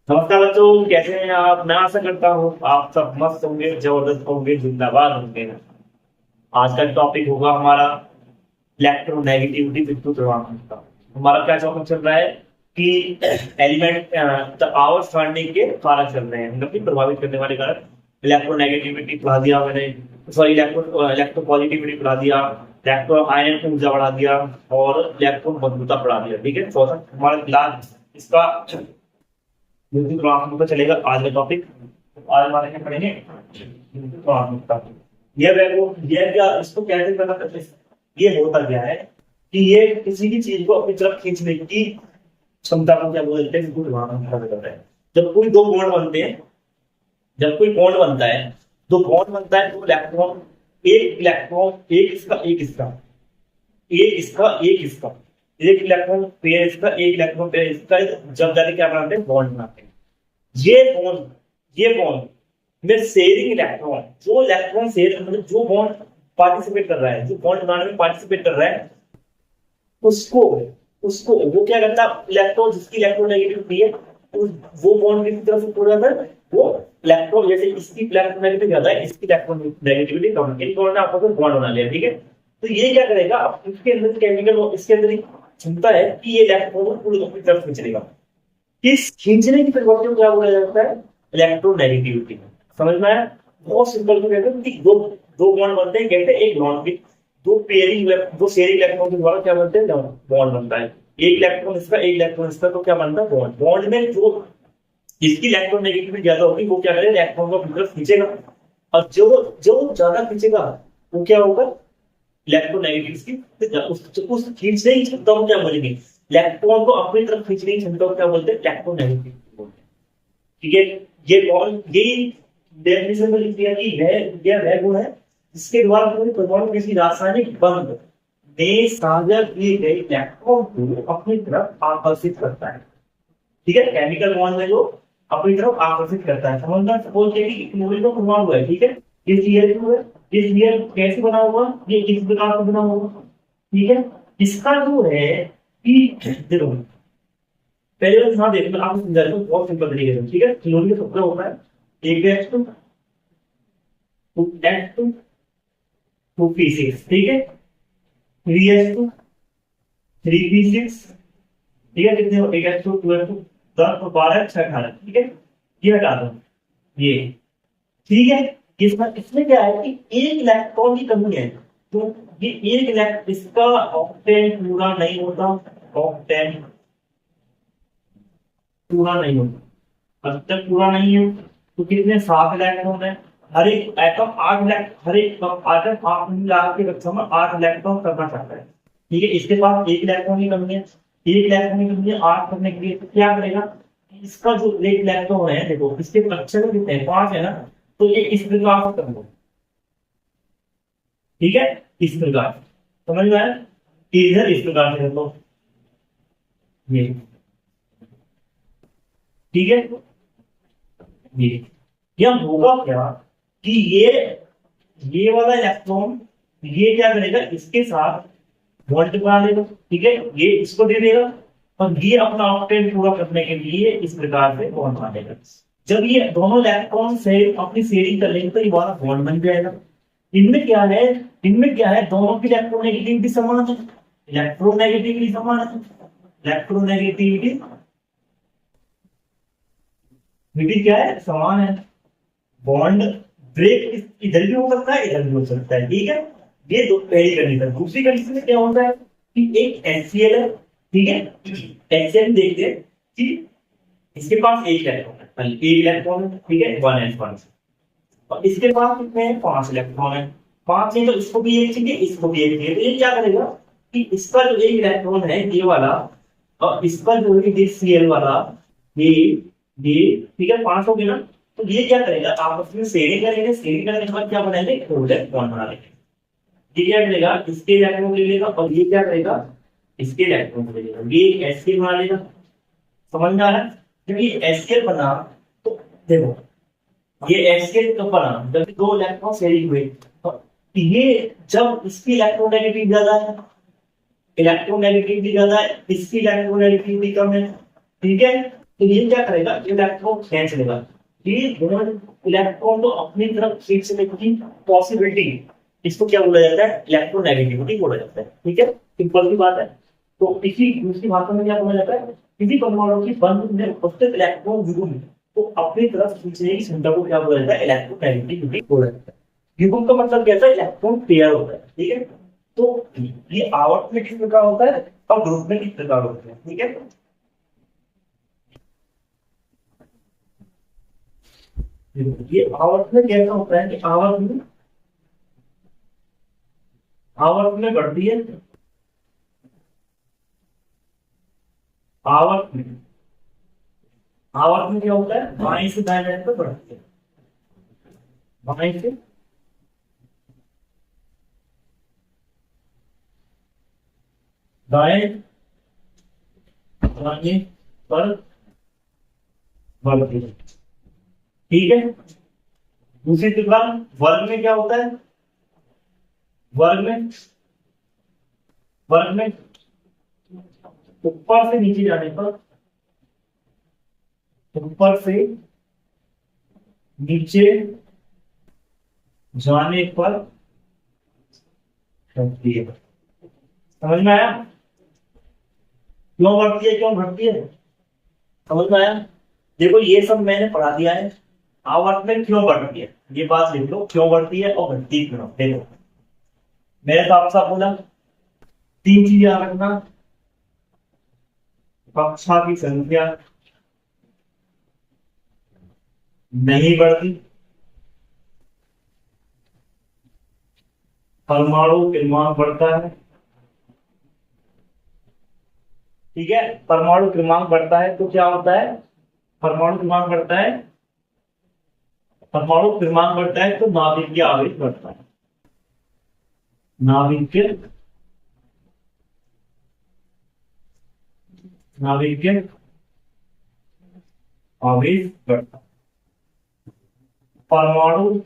नमस्कार बच्चों, कैसे हैं आप। मैं आशा करता हूँ आप सब मस्त होंगे, जबरदस्त होंगे, जिंदाबाद होंगे। आज का टॉपिक होगा हमारा इलेक्ट्रोनेगेटिविटी विद्युत ऋणात्मकता। हमारा क्या टॉपिक चल रहा है कि एलिमेंट आवर स्टैंडिंग के कारक चल रहे हैं, मतलब कि प्रभावित करने वाले कारक। इलेक्ट्रोनेगेटिविटी पढ़ा दिया मैंने, सॉरी इलेक्ट्रो पॉजिटिविटी पढ़ा दिया, इलेक्ट्रो आयन ऊर्जा बढ़ा दिया और इलेक्ट्रॉन मजबूता पढ़ा दिया। ठीक है, तो हमारा क्लास इसका म्यूजिक प्राथमिकता चलेगा आज का टॉपिक। आज हमारे क्या पढ़ेंगे, म्यूजिक प्राथमिकता। ये देखो, ये क्या, इसको कैसे पता करते हैं? ये होता क्या है कि ये किसी भी चीज को अपनी तरफ खींचने की क्षमता को क्या बोलते हैं, म्यूजिक प्राथमिकता कहते हैं। जब कोई दो बॉन्ड बनते हैं, जब कोई बॉन्ड बनता है, दो बॉन्ड बनता है, तो इलेक्ट्रॉन एक इसका एक इसका, एक इसका एक इसका, एक इलेक्ट्रॉन पेयर इसका, एक इलेक्ट्रॉन पेयर इसका, जब जाके क्या बनाते हैं, बॉन्ड बनाते हैं। ये बॉन्ड में शेयरिंग इलेक्ट्रॉन, जो इलेक्ट्रॉन शेयर मतलब जो बॉन्ड पार्टिसिपेट कर रहा है, जो बॉन्ड बनाने में पार्टिसिपेट कर रहा है, उसको उसको वो क्या करता है, इलेक्ट्रॉन जिसकी इलेक्ट्रोनेगेटिविटी है वो बॉन्ड की तरफ से थोड़ा सा वो इलेक्ट्रॉन, जैसे इसकी इलेक्ट्रोनेगेटिविटी ज्यादा है, इसकी इलेक्ट्रोनेगेटिविटी कम है, इन दोनों ने आपस में बॉन्ड बना लिया। ठीक है, तो ये क्या करेगा, अब इसके अंदर केमिकल, इसके अंदर क्षमता है कि ये इलेक्ट्रॉन को पूरी अपनी तरफ खींच लेगा। इस खींचने की प्रवृत्ति को क्या बोला जाता है, इलेक्ट्रोनेगेटिविटी। समझ में आया? बहुत सिंपल तो कहते हैं कि दो दो बॉन्ड बनते हैं, कहते हैं एक बॉन्ड की दो पेयरिंग, दो शेयरिंग इलेक्ट्रॉन के द्वारा क्या बनते हैं, बॉन्ड बनता है। एक इलेक्ट्रॉन इसका, एक इलेक्ट्रॉन इसका, तो क्या बनता है, बॉन्ड। बॉन्ड में जो जिसकी इलेक्ट्रोनेगेटिविटी ज्यादा होगी वो क्या करेगा, इलेक्ट्रॉन को अपनी तरफ खींचेगा, और जो जो ज्यादा खींचेगा वो क्या होगा, इलेक्ट्रोनेगेटिव की उस खींचने की क्षमता को क्या बोलेंगे, इलेक्ट्रॉन को अपनी तरफ खींचने की क्षमता को क्या बोलते हैं, इलेक्ट्रोनेगेटिव बोलते हैं। ठीक है, ये कौन, ये डेफिनेशन में लिख दिया कि वह गुण है जिसके द्वारा पूरे परमाणु किसी रासायनिक बंध में साझा किए गए इलेक्ट्रॉन को अपनी तरफ आकर्षित करता है। ठीक है, केमिकल बॉन्ड में जो अपनी तरफ आकर्षित करता है। समझना, सपोज कि एक क्लोरीन का परमाणु है, ठीक है, ये Cl2 है, ये Cl कैसे बना हुआ, ये किस प्रकार से बना हुआ। ठीक है, इसका जो है कि देखो पहले तो ध्यान देना, मैं आपको समझाता हूँ बहुत सिंपल तरीके से। ठीक है, क्लोरीन का सूत्र होता है 1s2 2s2 2p6, ठीक है, 3s2 3p6, ठीक है, कितने हो, 1s2 2s2 10 और 12 6 18, ठीक है, ये हटा दो ये। ठीक है, इसमें क्या है कि एक इलेक्ट्रॉन की कमी है, तो ये एक इलेक्ट्रॉन, इसका ऑक्टेन पूरा नहीं होता, ऑक्टेन पूरा नहीं होता, अब तक पूरा नहीं है, तो कितने 7 इलेक्ट्रॉन है, हर एक एटम 8 इलेक्ट्रॉन, हर एक एटम 8 मिला के कक्षा में 8 इलेक्ट्रॉन करना चाहता है। ठीक है, इसके पास एक इलेक्ट्रॉन की कमी है, एक इलेक्ट्रॉन की कमी है 8 करने के लिए, तो क्या करेगा, इसका जो एक इलेक्ट्रॉन है, देखो इसके कक्षा में कितने हैं, 5 है ना, तो ये इस प्रकार से कर लो। ठीक है, इस प्रकार समझ में आया, इधर इस प्रकार से कर लो ये। ठीक है, ये होगा क्या कि ये वाला इलेक्ट्रॉन ये क्या करेगा, इसके साथ बॉन्ड बना लेगा। ठीक है, ये इसको दे देगा और ये अपना ऑक्टेन पूरा करने के लिए इस प्रकार से बॉन्ड बना लेगा। जब ये दोनों इलेक्ट्रॉन से अपनी शेयरिंग कर लेंगे तो ये वाला बॉन्ड बन जाएगा। इनमें क्या है, दोनों की इलेक्ट्रोनेगेटिविटी समान है, इलेक्ट्रोनेगेटिविटी समान है, इलेक्ट्रोनेगेटिविटी विधि क्या है, समान है। बॉन्ड ब्रेक इधर भी हो सकता है, इधर भी हो सकता है। ठीक है, ये दो पहली कंडीशन। दूसरी कंडीशन में क्या होता है कि एक HCl है, ठीक है, HCl देखते हैं कि इसके पास एक इलेक्ट्रॉन है, एक इलेक्ट्रॉन है, ठीक है, 1s1, और इसके पास कितने हैं, 5 इलेक्ट्रॉन है। 5 नहीं तो इसको भी एक चाहिए, इसको भी एक चाहिए, तो ये क्या करेगा कि इसका जो एक इलेक्ट्रॉन है ये वाला, और इसका जो है Cl वाला, ये ठीक है, 5 हो गया ना, तो ये क्या करेगा, आपस में शेयरिंग करेंगे, शेयरिंग करने के बाद क्या बनाएंगे, कोवैलेंट बॉन्ड बना लेंगे। ये क्या करेगा, इसके इलेक्ट्रॉन को ले लेगा, और ये क्या करेगा, इसके इलेक्ट्रॉन को ले लेगा, ये HCl बना लेगा। समझ में आ रहा है, जब ये HCl बना तो देखो ये HCl कब बना, जब दो इलेक्ट्रॉन शेयरिंग हुए, तो ये जब इसकी इलेक्ट्रोनेगेटिविटी ज्यादा है, इलेक्ट्रोनेगेटिविटी ज्यादा है, इसकी इलेक्ट्रोनेगेटिविटी कम है। ठीक है, तो ये क्या करेगा, इलेक्ट्रॉन खींच लेगा। ये बॉन्ड इलेक्ट्रॉन को अपनी तरफ खींच लेने की पॉसिबिलिटी, इसको क्या बोला जाता है, इलेक्ट्रोनेगेटिविटी बोला जाता है। ठीक है, सिंपल सी बात है। तो इसी दूसरी भाषा में क्या बोला जाता है, किसी परमाणु की बंध में उपस्थित इलेक्ट्रॉन युग्म को अपनी तरफ खींचने की क्षमता को क्या बोला जाता है, इलेक्ट्रोनेगेटिविटी बोला जाता है। युग्म का मतलब क्या है, इलेक्ट्रॉन पेयर होता है। ठीक है, तो ये आवर्त में किस प्रकार होता है और ग्रुप में किस प्रकार होता है। ठीक है, ये आवर्त में कैसा होता है कि आवर्त में बढ़ती है, आवर्त में क्या होता है, बाएं से दाएं जाने पर बढ़ती है, बाएं से दाएं जाने पर बढ़ती है। ठीक है, दूसरी तुलना वर्ग में क्या होता है, वर्ग में ऊपर से नीचे जाने पर, ऊपर से नीचे जाने पर घटती है। समझ में आया, क्यों बढ़ती है क्यों घटती है, समझ में आया। देखो ये सब मैंने पढ़ा दिया है, आवर्त में क्यों बढ़ती है, ये बात लिख लो, क्यों बढ़ती है और घटती क्यों। देखो मैंने साफ साफ बोला, तीन चीजें याद रखना, कक्षा की संख्या नहीं बढ़ती, परमाणु क्रमांक बढ़ता है। ठीक है, परमाणु क्रमांक बढ़ता है तो क्या होता है, परमाणु क्रमांक बढ़ता है, परमाणु क्रमांक बढ़ता है तो नाभिकीय आवेश बढ़ता है, नाभिकीय आवेश बढ़ता है। परमाणु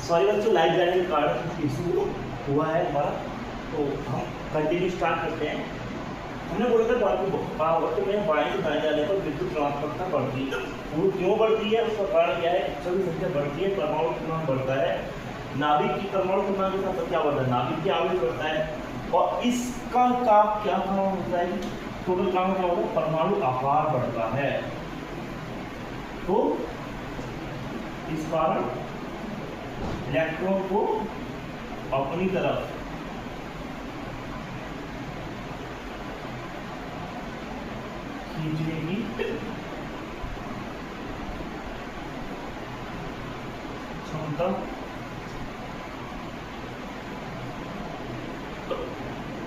सॉरी बच्चों, लाइव जाने के कारण इशू हुआ है हमारा, तो हम कंटिन्यू स्टार्ट करते हैं। हमने बोला था पावर में बाएं से दाएं जाने पर विद्युत ऋणात्मकता बढ़ती है। वो क्यों बढ़ती है, उसका कारण क्या है, सभी संख्या बढ़ती है, परमाणु क्रमांक बढ़ता है, नाभिक की परमाणु क्रमांक के साथ क्या बढ़ता है, नाभिक की आवेश बढ़ता है। और इसका क्या काम होता है, टोटल काम क्या होता है, परमाणु आकार बढ़ता है। तो इस कारण इलेक्ट्रॉन को अपनी तरफ खींचने की क्षमता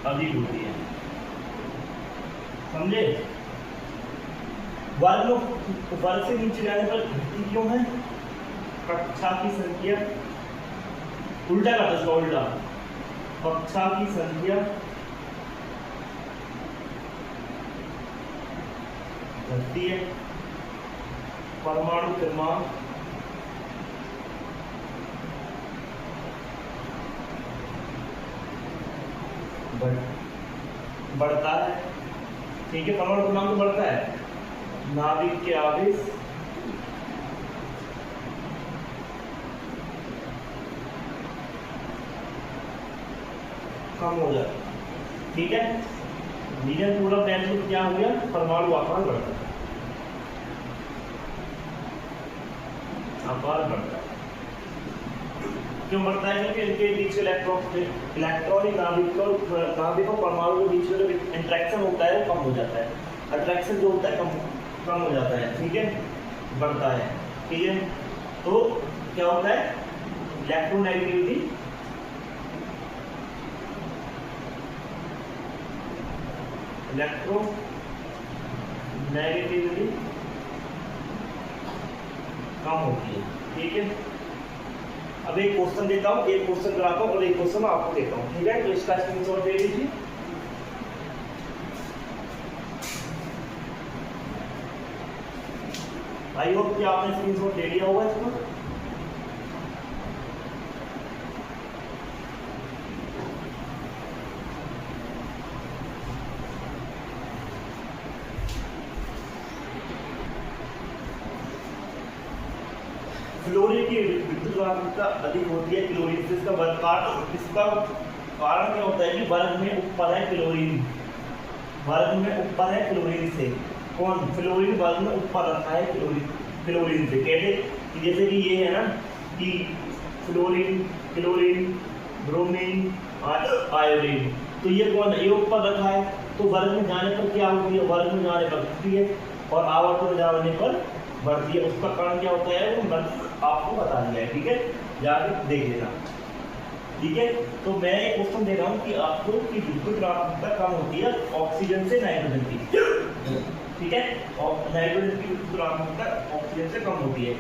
अधिक होती है। समझे, वर्ग से नीचे जाने पर घटती क्यों है, कक्षा की संख्या, उल्टा करता है, उल्टा, कक्षा की संख्या घटती है, परमाणु क्रमांक बढ़ता है। ठीक है, परमाणु क्रमांक बढ़ता है, नाभिक के आवेश कम हो जाता है। ठीक है, रीजन पूरा प्लान क्या हो गया, परमाणु आकार बढ़ता है, आकार बढ़ता है। क्यों बढ़ता है, क्योंकि इनके बीच इलेक्ट्रॉनिक नाभिक और परमाणु के बीच में जो इंटरेक्शन होता है वो कम हो जाता है, अट्रैक्शन जो होता है कम हो जाता है। ठीक है, बढ़ता है। ठीक है, तो क्या होता है, इलेक्ट्रोनेगेटिविटी कम होती है। ठीक है, अब एक क्वेश्चन देता हूँ, एक क्वेश्चन कराता हूँ और एक क्वेश्चन आपको देता हूँ। ठीक है, तो इसका स्क्रीनशॉट ले लीजिए। आई होप कि आपने स्क्रीनशॉट ले लिया होगा इसको। फ्लोरीन की विद्युत वाहकता अधिक होती है क्लोरीन से। इसका कारण क्या होता है कि वर्ग में ऊपर है क्लोरीन, वर्ग में ऊपर है क्लोरीन से। कौन? फ्लोरीन वर्ग में ऊपर रखा है क्लोरीन से। कैसे? जैसे कि ये है ना कि फ्लोरीन, क्लोरीन, ब्रोमीन, आयोडीन, तो ये कौन है? ये ऊपर रखा है, तो वर्ग में जाने पर क्या होती है? वर्ग में जाने पर घटती है और आवर्त में जाने पर बढ़ती है। उसका कारण क्या होता है वो आपको बता दिया है, ठीक है, जाके देख लेना, ठीक है। तो मैं एक क्वेश्चन दे रहा हूँ कि आपको कि विद्युत वाहकता कम होती है ऑक्सीजन से नाइट्रोजन की, ठीक है, और नाइट्रोजन की विद्युत वाहकता ऑक्सीजन से कम होती है।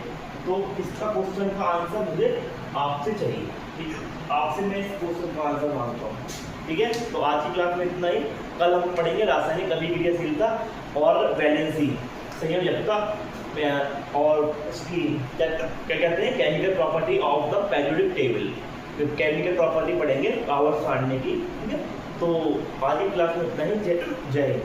तो इसका क्वेश्चन का आंसर मुझे आपसे चाहिए, ठीक है, आपसे मैं इस क्वेश्चन का आंसर मांगता हूँ, ठीक है। तो आज की क्लास में इतना ही। कल हम पढ़ेंगे रासायनिक अभिक्रियाशीलता और वैलेंसी, संयोजकता और उसकी क्या कहते हैं, chemical property of the periodic table, chemical property पढ़ेंगे आवर्त सारणी की, ठीक है। तो आज की क्लास में इतना ही। जय हिंद।